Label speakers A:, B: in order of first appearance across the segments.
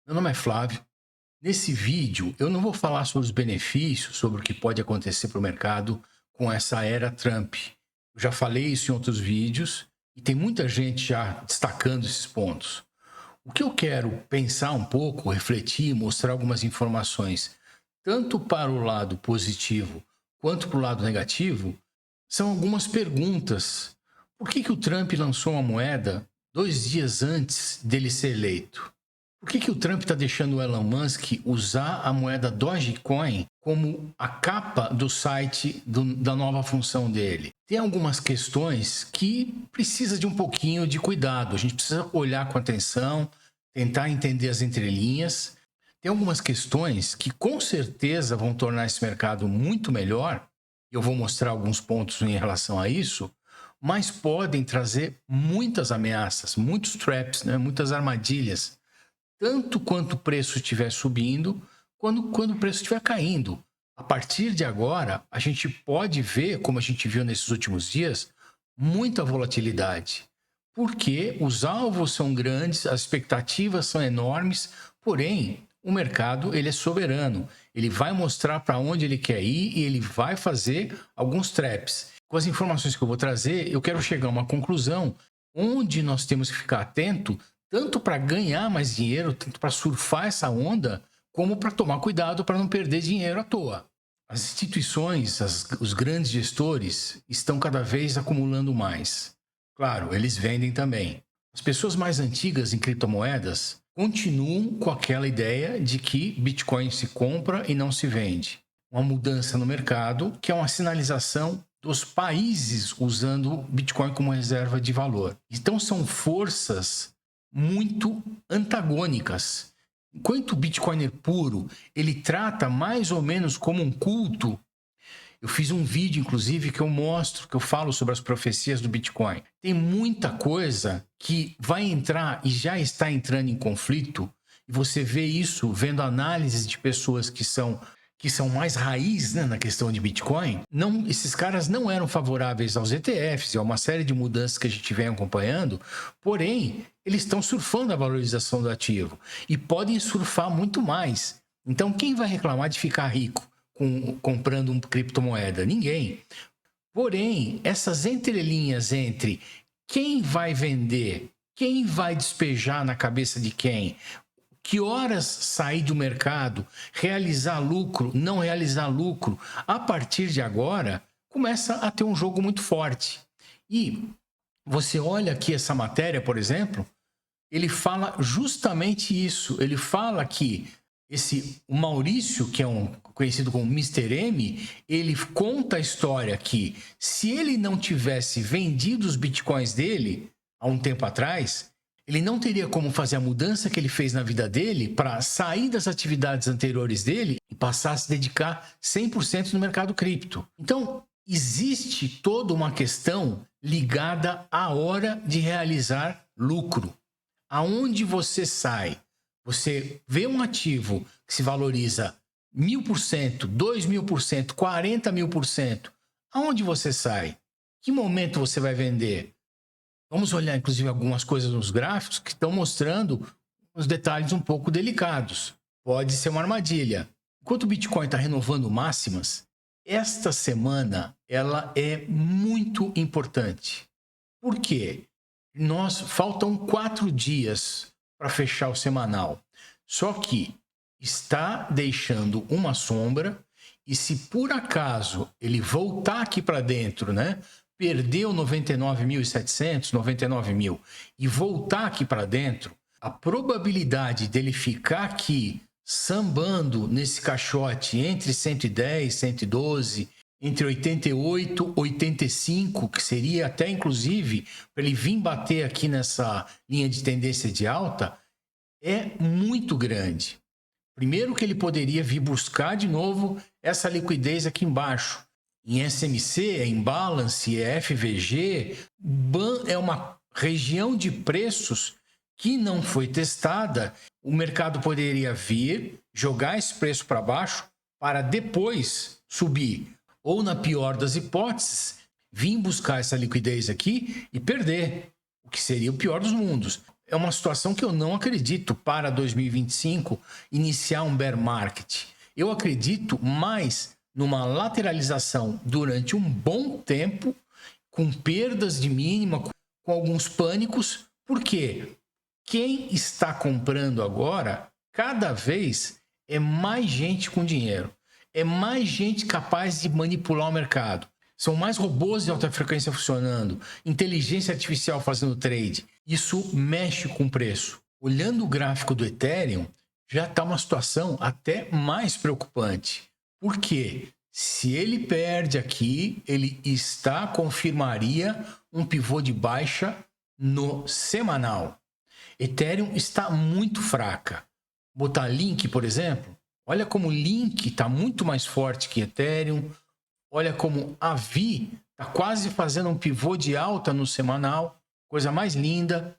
A: Meu nome é Flávio. Nesse vídeo, eu não vou falar sobre os benefícios, sobre o que pode acontecer para o mercado com essa era Trump. Eu já falei isso em outros vídeos e tem muita gente já destacando esses pontos. O que eu quero pensar um pouco, refletir, mostrar algumas informações, tanto para o lado positivo quanto para o lado negativo, são algumas perguntas. Por que o Trump lançou uma moeda 2 dias antes dele ser eleito? Por que o Trump está deixando o Elon Musk usar a moeda Dogecoin como a capa do site da nova função dele? Tem algumas questões que precisa de um pouquinho de cuidado. A gente precisa olhar com atenção, tentar entender as entrelinhas. Tem algumas questões que com certeza vão tornar esse mercado muito melhor. Eu vou mostrar alguns pontos em relação a isso, mas podem trazer muitas ameaças, muitos traps, né? Muitas armadilhas. Tanto quanto o preço estiver subindo, quando o preço estiver caindo. A partir de agora, a gente pode ver, como a gente viu nesses últimos dias, muita volatilidade. Porque os alvos são grandes, as expectativas são enormes, porém, o mercado ele é soberano. Ele vai mostrar para onde ele quer ir e ele vai fazer alguns traps. Com as informações que eu vou trazer, eu quero chegar a uma conclusão onde nós temos que ficar atento tanto para ganhar mais dinheiro, tanto para surfar essa onda, como para tomar cuidado para não perder dinheiro à toa. As instituições, os grandes gestores, estão cada vez acumulando mais. Claro, eles vendem também. As pessoas mais antigas em criptomoedas continuam com aquela ideia de que Bitcoin se compra e não se vende. Uma mudança no mercado que é uma sinalização dos países usando Bitcoin como reserva de valor. Então são forças muito antagônicas. Enquanto o Bitcoiner puro, ele trata mais ou menos como um culto. Eu fiz um vídeo, inclusive, que eu mostro, que eu falo sobre as profecias do Bitcoin. Tem muita coisa que vai entrar e já está entrando em conflito, e você vê isso vendo análises de pessoas que são mais raiz, né, na questão de Bitcoin. Não, esses caras não eram favoráveis aos ETFs e a uma série de mudanças que a gente vem acompanhando, porém, eles estão surfando a valorização do ativo e podem surfar muito mais. Então, quem vai reclamar de ficar rico comprando uma criptomoeda? Ninguém. Porém, essas entrelinhas entre quem vai vender, quem vai despejar na cabeça de quem, que horas sair do mercado, realizar lucro, não realizar lucro, a partir de agora, começa a ter um jogo muito forte. E você olha aqui essa matéria, por exemplo, ele fala justamente isso. Ele fala que o Maurício, que é conhecido como Mister M, ele conta a história que se ele não tivesse vendido os bitcoins dele há um tempo atrás, ele não teria como fazer a mudança que ele fez na vida dele para sair das atividades anteriores dele e passar a se dedicar 100% no mercado cripto. Então, existe toda uma questão ligada à hora de realizar lucro. Aonde você sai? Você vê um ativo que se valoriza 1000%, 2000%, 40.000%. Aonde você sai? Que momento você vai vender? Vamos olhar, inclusive, algumas coisas nos gráficos que estão mostrando os detalhes um pouco delicados. Pode ser uma armadilha. Enquanto o Bitcoin está renovando máximas, esta semana ela é muito importante. Por quê? Faltam 4 dias para fechar o semanal. Só que está deixando uma sombra e se por acaso ele voltar aqui para dentro, né? Perdeu 99.700, 99.000 e voltar aqui para dentro, a probabilidade dele ficar aqui sambando nesse caixote entre 110, 112, entre 88, 85, que seria até inclusive para ele vir bater aqui nessa linha de tendência de alta, é muito grande. Primeiro que ele poderia vir buscar de novo essa liquidez aqui embaixo. Em SMC, é Imbalance, é FVG, é uma região de preços que não foi testada. O mercado poderia vir, jogar esse preço para baixo para depois subir. Ou, na pior das hipóteses, vir buscar essa liquidez aqui e perder, o que seria o pior dos mundos. é uma situação que eu não acredito para 2025 iniciar um bear market. Eu acredito mais numa lateralização durante um bom tempo, com perdas de mínima, com alguns pânicos, porque quem está comprando agora, cada vez é mais gente com dinheiro, é mais gente capaz de manipular o mercado. São mais robôs de alta frequência funcionando, inteligência artificial fazendo trade. Isso mexe com o preço. Olhando o gráfico do Ethereum, já está uma situação até mais preocupante. Por quê? Se ele perde aqui, ele confirmaria um pivô de baixa no semanal. Ethereum está muito fraca. Botar Link, por exemplo, olha como Link está muito mais forte que Ethereum. Olha como a Vi está quase fazendo um pivô de alta no semanal, coisa mais linda.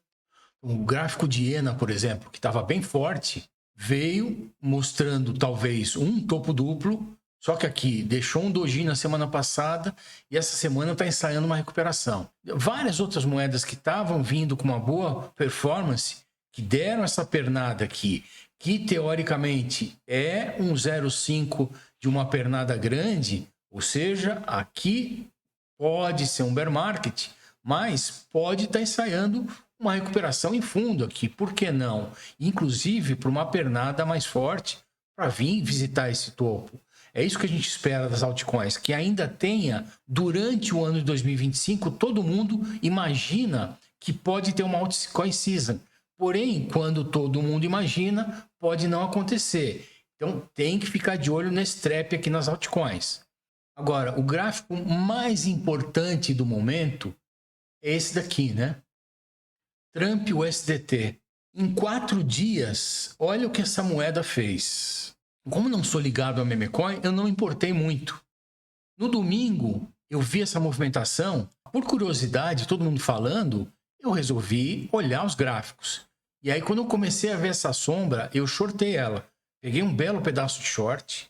A: O gráfico de ENA, por exemplo, que estava bem forte, veio mostrando talvez um topo duplo, só que aqui deixou um doji na semana passada e essa semana está ensaiando uma recuperação. Várias outras moedas que estavam vindo com uma boa performance, que deram essa pernada aqui, que teoricamente é um 0,5 de uma pernada grande, ou seja, aqui pode ser um bear market, mas pode estar ensaiando uma recuperação em fundo aqui. Por que não? Inclusive para uma pernada mais forte para vir visitar esse topo. É isso que a gente espera das altcoins, que ainda tenha, durante o ano de 2025, todo mundo imagina que pode ter uma altcoin season. Porém, quando todo mundo imagina, pode não acontecer. Então, tem que ficar de olho nesse trap aqui nas altcoins. Agora, o gráfico mais importante do momento é esse daqui, né? Trump USDT. Em 4 dias, olha o que essa moeda fez. Como não sou ligado a memecoin, eu não importei muito. No domingo, eu vi essa movimentação. Por curiosidade, todo mundo falando, eu resolvi olhar os gráficos. E aí, quando eu comecei a ver essa sombra, eu shortei ela. Peguei um belo pedaço de short.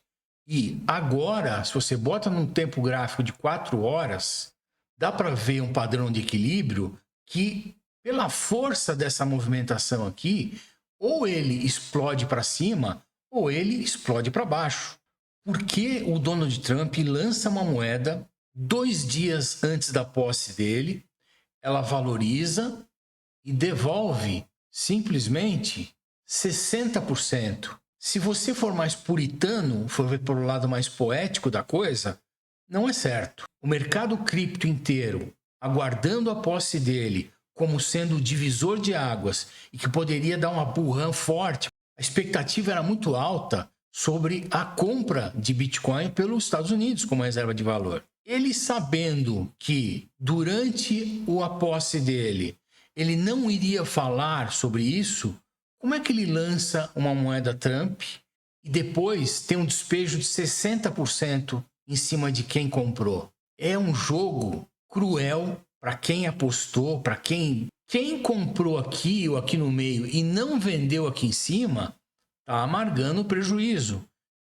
A: E agora, se você bota num tempo gráfico de 4 horas, dá para ver um padrão de equilíbrio que, pela força dessa movimentação aqui, ou ele explode para cima, ou ele explode para baixo. Porque o Donald Trump lança uma moeda 2 dias antes da posse dele, ela valoriza e devolve simplesmente 60%. Se você for mais puritano, for ver pelo lado mais poético da coisa, não é certo. O mercado cripto inteiro, aguardando a posse dele como sendo o divisor de águas e que poderia dar uma bull run forte, a expectativa era muito alta sobre a compra de Bitcoin pelos Estados Unidos como reserva de valor. Ele sabendo que durante a posse dele, ele não iria falar sobre isso, como é que ele lança uma moeda Trump e depois tem um despejo de 60% em cima de quem comprou? É um jogo cruel para quem apostou, para quem comprou aqui ou aqui no meio e não vendeu aqui em cima, está amargando o prejuízo.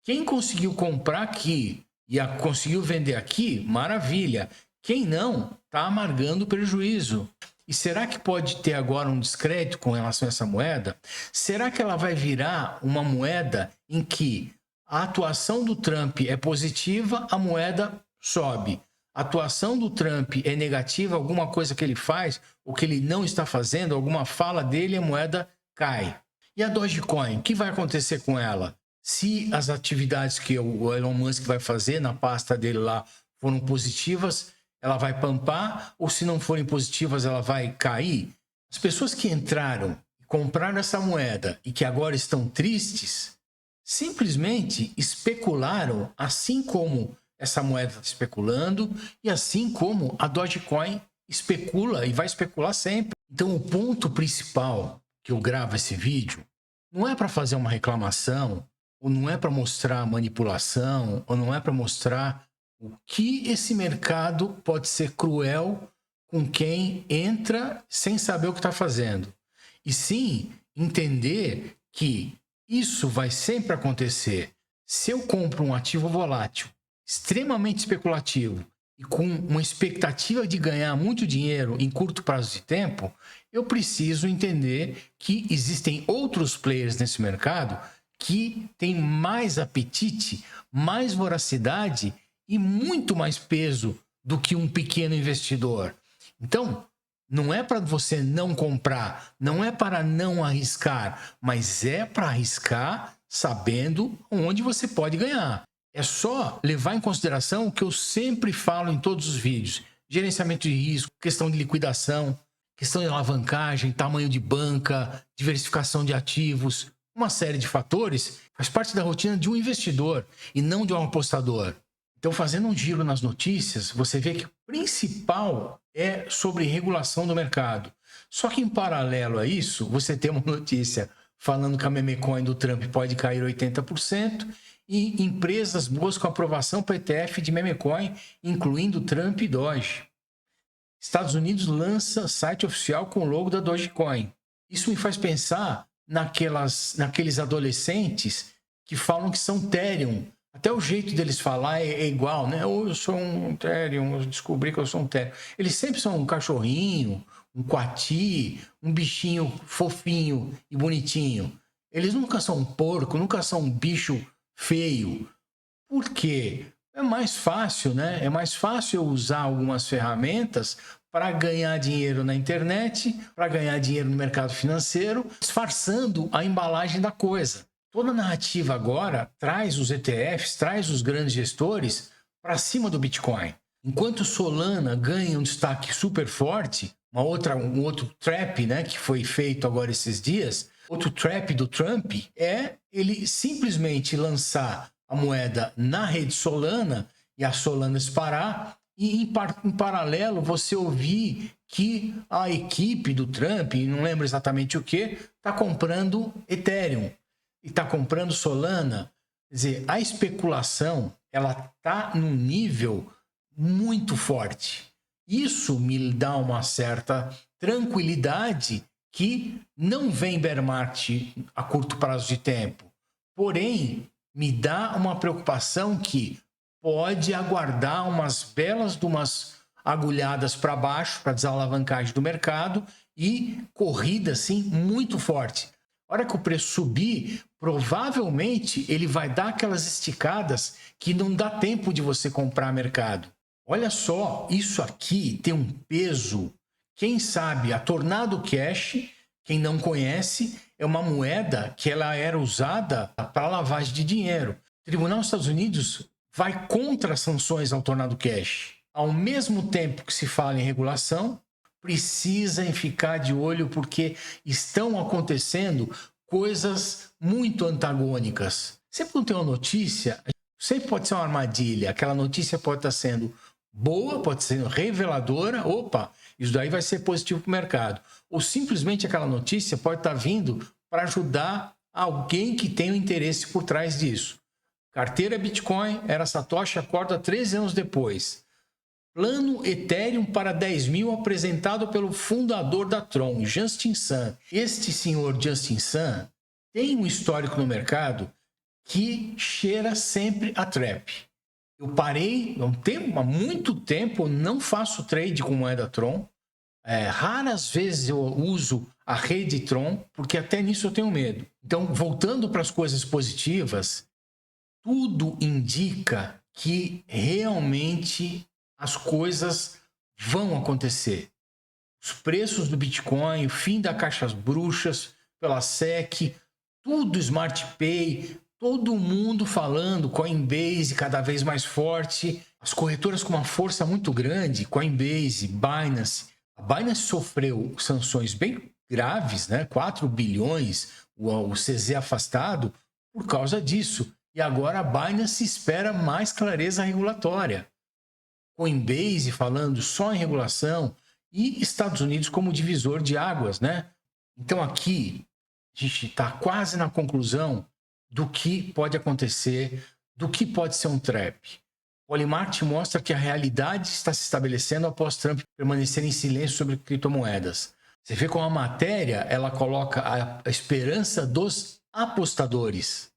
A: Quem conseguiu comprar aqui e conseguiu vender aqui, maravilha. Quem não, está amargando o prejuízo. E será que pode ter agora um descrédito com relação a essa moeda? Será que ela vai virar uma moeda em que a atuação do Trump é positiva, a moeda sobe? A atuação do Trump é negativa, alguma coisa que ele faz, ou que ele não está fazendo, alguma fala dele, a moeda cai. E a Dogecoin, o que vai acontecer com ela? Se as atividades que o Elon Musk vai fazer na pasta dele lá foram positivas, ela vai pampar, ou se não forem positivas, ela vai cair? As pessoas que entraram e compraram essa moeda e que agora estão tristes, simplesmente especularam, assim como essa moeda está especulando e assim como a Dogecoin especula e vai especular sempre. Então, o ponto principal que eu gravo esse vídeo não é para fazer uma reclamação, ou não é para mostrar manipulação, ou não é para mostrar o que esse mercado pode ser cruel com quem entra sem saber o que está fazendo. E sim entender que isso vai sempre acontecer. Se eu compro um ativo volátil, extremamente especulativo, e com uma expectativa de ganhar muito dinheiro em curto prazo de tempo, eu preciso entender que existem outros players nesse mercado que têm mais apetite, mais voracidade e muito mais peso do que um pequeno investidor. Então, não é para você não comprar, não é para não arriscar, mas é para arriscar sabendo onde você pode ganhar. É só levar em consideração o que eu sempre falo em todos os vídeos: gerenciamento de risco, questão de liquidação, questão de alavancagem, tamanho de banca, diversificação de ativos. Uma série de fatores faz parte da rotina de um investidor e não de um apostador. Então, fazendo um giro nas notícias, você vê que o principal é sobre regulação do mercado. Só que, em paralelo a isso, você tem uma notícia falando que a meme coin do Trump pode cair 80% e empresas buscam aprovação para ETF de meme coin, incluindo Trump e Doge. Estados Unidos lança site oficial com o logo da Dogecoin. Isso me faz pensar naqueles adolescentes que falam que são Ethereum. Até o jeito deles falar é igual, né? Ou eu sou um Ethereum, eu descobri que eu sou um Ethereum. Eles sempre são um cachorrinho, um coati, um bichinho fofinho e bonitinho. Eles nunca são um porco, nunca são um bicho feio. Por quê? É mais fácil, né? É mais fácil eu usar algumas ferramentas para ganhar dinheiro na internet, para ganhar dinheiro no mercado financeiro, disfarçando a embalagem da coisa. Toda a narrativa agora traz os ETFs, traz os grandes gestores para cima do Bitcoin. Enquanto Solana ganha um destaque super forte, um outro trap, né, que foi feito agora esses dias, outro trap do Trump é ele simplesmente lançar a moeda na rede Solana e a Solana disparar, e em paralelo você ouvir que a equipe do Trump, não lembro exatamente o que, está comprando Ethereum e está comprando Solana. Quer dizer, a especulação ela está num nível muito forte. Isso me dá uma certa tranquilidade que não vem bear market a curto prazo de tempo. Porém, me dá uma preocupação que pode aguardar umas agulhadas para baixo, para desalavancagem do mercado e corrida, assim, muito forte. A hora que o preço subir, provavelmente ele vai dar aquelas esticadas que não dá tempo de você comprar mercado. Olha só, isso aqui tem um peso. Quem sabe a Tornado Cash, quem não conhece, é uma moeda que ela era usada para lavagem de dinheiro. O Tribunal dos Estados Unidos vai contra as sanções ao Tornado Cash. Ao mesmo tempo que se fala em regulação, precisam ficar de olho porque estão acontecendo coisas muito antagônicas. Sempre que tem uma notícia, sempre pode ser uma armadilha. Aquela notícia pode estar sendo boa, pode ser reveladora. Opa, isso daí vai ser positivo para o mercado. Ou simplesmente aquela notícia pode estar vindo para ajudar alguém que tem um interesse por trás disso. Carteira Bitcoin era Satoshi, acorda 13 anos depois. Plano Ethereum para 10 mil apresentado pelo fundador da Tron, Justin Sun. Este senhor Justin Sun tem um histórico no mercado que cheira sempre a trap. Eu parei há muito tempo, eu não faço trade com moeda Tron. Raras vezes eu uso a rede Tron, porque até nisso eu tenho medo. Então, voltando para as coisas positivas, tudo indica que realmente as coisas vão acontecer. Os preços do Bitcoin, o fim da caixas bruxas pela SEC, tudo Smart Pay, todo mundo falando, Coinbase cada vez mais forte, as corretoras com uma força muito grande, Coinbase, Binance. A Binance sofreu sanções bem graves, né? 4 bilhões, o CZ afastado, por causa disso. E agora a Binance espera mais clareza regulatória. Coinbase falando só em regulação e Estados Unidos como divisor de águas, né? Então aqui a gente está quase na conclusão do que pode acontecer, do que pode ser um trap. O Polymarket mostra que a realidade está se estabelecendo após Trump permanecer em silêncio sobre criptomoedas. Você vê como a matéria ela coloca a esperança dos apostadores.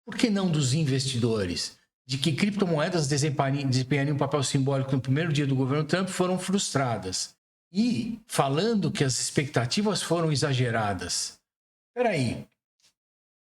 A: Por que não dos investidores? de que criptomoedas desempenhariam um papel simbólico no primeiro dia do governo Trump foram frustradas. E falando que as expectativas foram exageradas. Espera aí.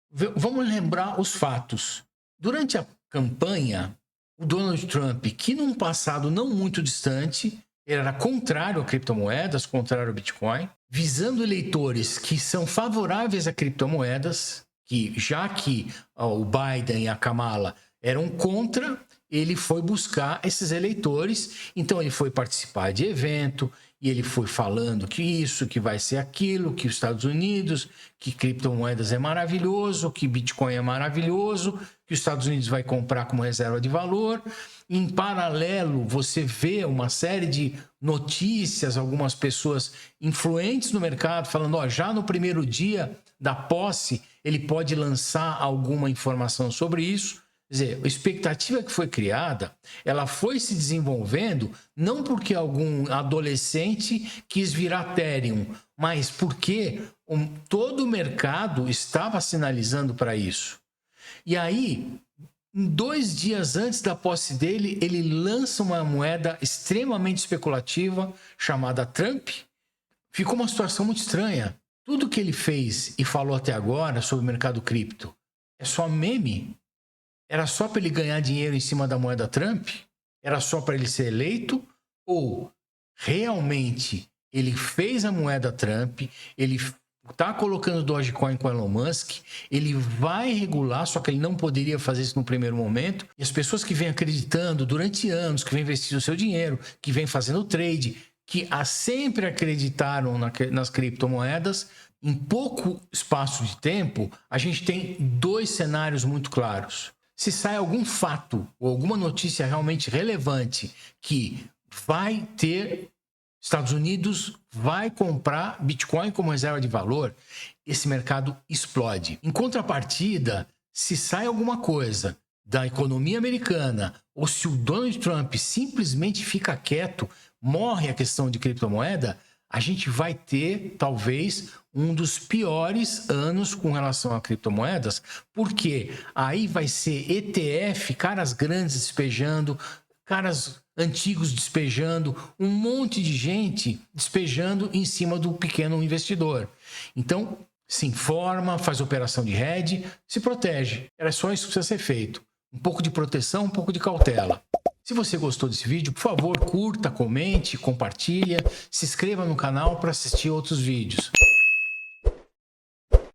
A: Vamos lembrar os fatos. Durante a campanha, o Donald Trump, que num passado não muito distante, era contrário a criptomoedas, contrário ao Bitcoin, visando eleitores que são favoráveis a criptomoedas, que já que o Biden e a Kamala eram contra, ele foi buscar esses eleitores, então ele foi participar de evento, e ele foi falando que isso, que vai ser aquilo, que os Estados Unidos, que criptomoedas é maravilhoso, que Bitcoin é maravilhoso, que os Estados Unidos vai comprar como reserva de valor. Em paralelo, você vê uma série de notícias, algumas pessoas influentes no mercado falando, ó, já no primeiro dia da posse, ele pode lançar alguma informação sobre isso. Quer dizer, a expectativa que foi criada, ela foi se desenvolvendo não porque algum adolescente quis virar Ethereum, mas porque todo o mercado estava sinalizando para isso. E aí, 2 dias antes da posse dele, ele lança uma moeda extremamente especulativa chamada Trump. Ficou uma situação muito estranha. Tudo que ele fez e falou até agora sobre o mercado cripto é só meme? Era só para ele ganhar dinheiro em cima da moeda Trump? Era só para ele ser eleito? Ou realmente ele fez a moeda Trump, ele está colocando Dogecoin com Elon Musk, ele vai regular, só que ele não poderia fazer isso no primeiro momento, e as pessoas que vêm acreditando durante anos, que vêm investindo o seu dinheiro, que vêm fazendo trade, que sempre acreditaram nas criptomoedas, em pouco espaço de tempo, a gente tem 2 cenários muito claros. Se sai algum fato ou alguma notícia realmente relevante que vai ter, Estados Unidos vai comprar Bitcoin como reserva de valor, esse mercado explode. Em contrapartida, se sai alguma coisa da economia americana ou se o Donald Trump simplesmente fica quieto, morre a questão de criptomoeda, a gente vai ter, talvez, um dos piores anos com relação a criptomoedas, porque aí vai ser ETF, caras grandes despejando, caras antigos despejando, um monte de gente despejando em cima do pequeno investidor. Então, se informa, faz operação de hedge, se protege. Era só isso que precisa ser feito. Um pouco de proteção, um pouco de cautela. Se você gostou desse vídeo, por favor, curta, comente, compartilha, se inscreva no canal para assistir outros vídeos.